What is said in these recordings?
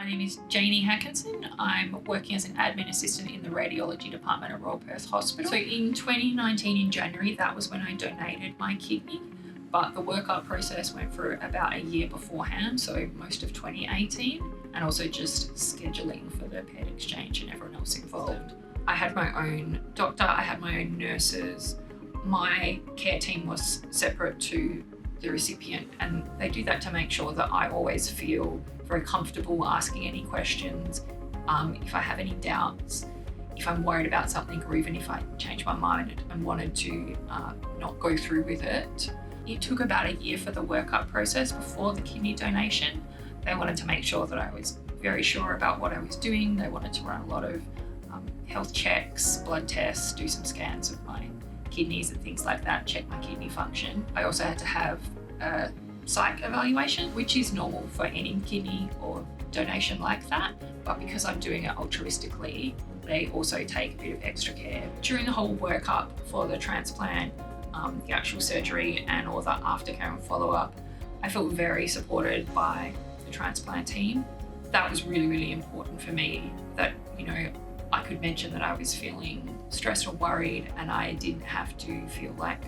My name is Janie Hankinson. I'm working as an admin assistant in the radiology department at Royal Perth Hospital. So in 2019 in January, that was when I donated my kidney, but the workup process went for about a year beforehand, so most of 2018, and also just scheduling for the paired exchange and everyone else involved. I had my own doctor, I had my own nurses. My care team was separate to the recipient, and they do that to make sure that I always feel very comfortable asking any questions. If I have any doubts, if I'm worried about something, or even if I change my mind and wanted to not go through with it. It took about a year for the workup process before the kidney donation. They wanted to make sure that I was very sure about what I was doing. They wanted to run a lot of health checks, blood tests, do some scans of my kidneys and things like that, check my kidney function. I also had to have a psych evaluation, which is normal for any kidney or donation like that, but because I'm doing it altruistically, they also take a bit of extra care. During the whole workup for the transplant, the actual surgery and all the aftercare and follow-up, I felt very supported by the transplant team. That was really, really important for me, that, I could mention that I was feeling stressed or worried, and I didn't have to feel like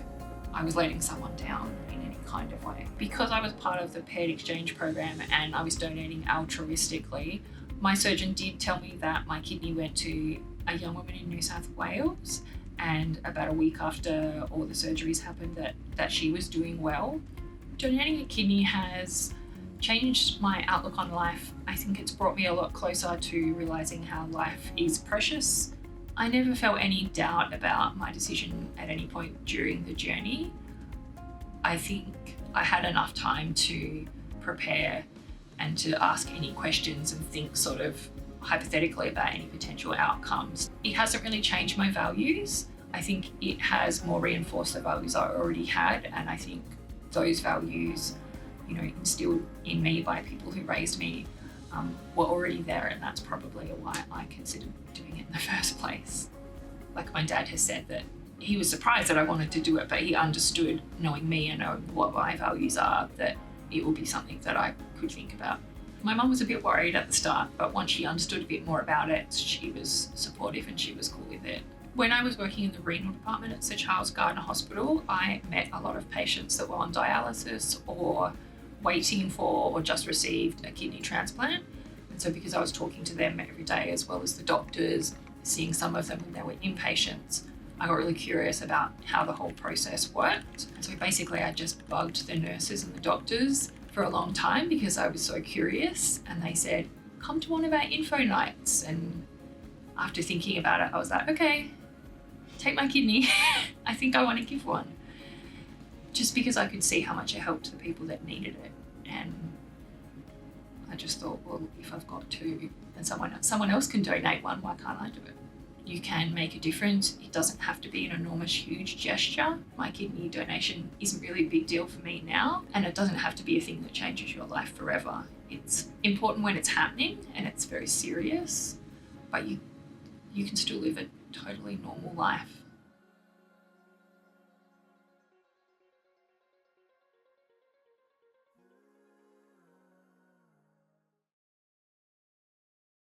I was letting someone down in any kind of way. Because I was part of the paired exchange program and I was donating altruistically, my surgeon did tell me that my kidney went to a young woman in New South Wales, and about a week after all the surgeries happened that she was doing well. Donating a kidney has changed my outlook on life. I think it's brought me a lot closer to realising how life is precious. I never felt any doubt about my decision at any point during the journey. I think I had enough time to prepare and to ask any questions and think sort of hypothetically about any potential outcomes. It hasn't really changed my values. I think it has more reinforced the values I already had, and I think those values, instilled in me by people who raised me, were already there, and that's probably why I considered doing it in the first place. Like, my dad has said that he was surprised that I wanted to do it, but he understood, knowing me and knowing what my values are, that it would be something that I could think about. My mum was a bit worried at the start, but once she understood a bit more about it, she was supportive and she was cool with it. When I was working in the renal department at Sir Charles Gairdner Hospital, I met a lot of patients that were on dialysis or waiting for or just received a kidney transplant. And so because I was talking to them every day, as well as the doctors, seeing some of them when they were inpatients, I got really curious about how the whole process worked. And so basically I just bugged the nurses and the doctors for a long time because I was so curious, and they said, come to one of our info nights. And after thinking about it, I was like, okay, take my kidney. I think I want to give one. Just because I could see how much it helped the people that needed it. And I just thought, well, if I've got two and someone else can donate one, why can't I do it? You can make a difference. It doesn't have to be an enormous, huge gesture. My kidney donation isn't really a big deal for me now, and it doesn't have to be a thing that changes your life forever. It's important when it's happening and it's very serious, but you can still live a totally normal life.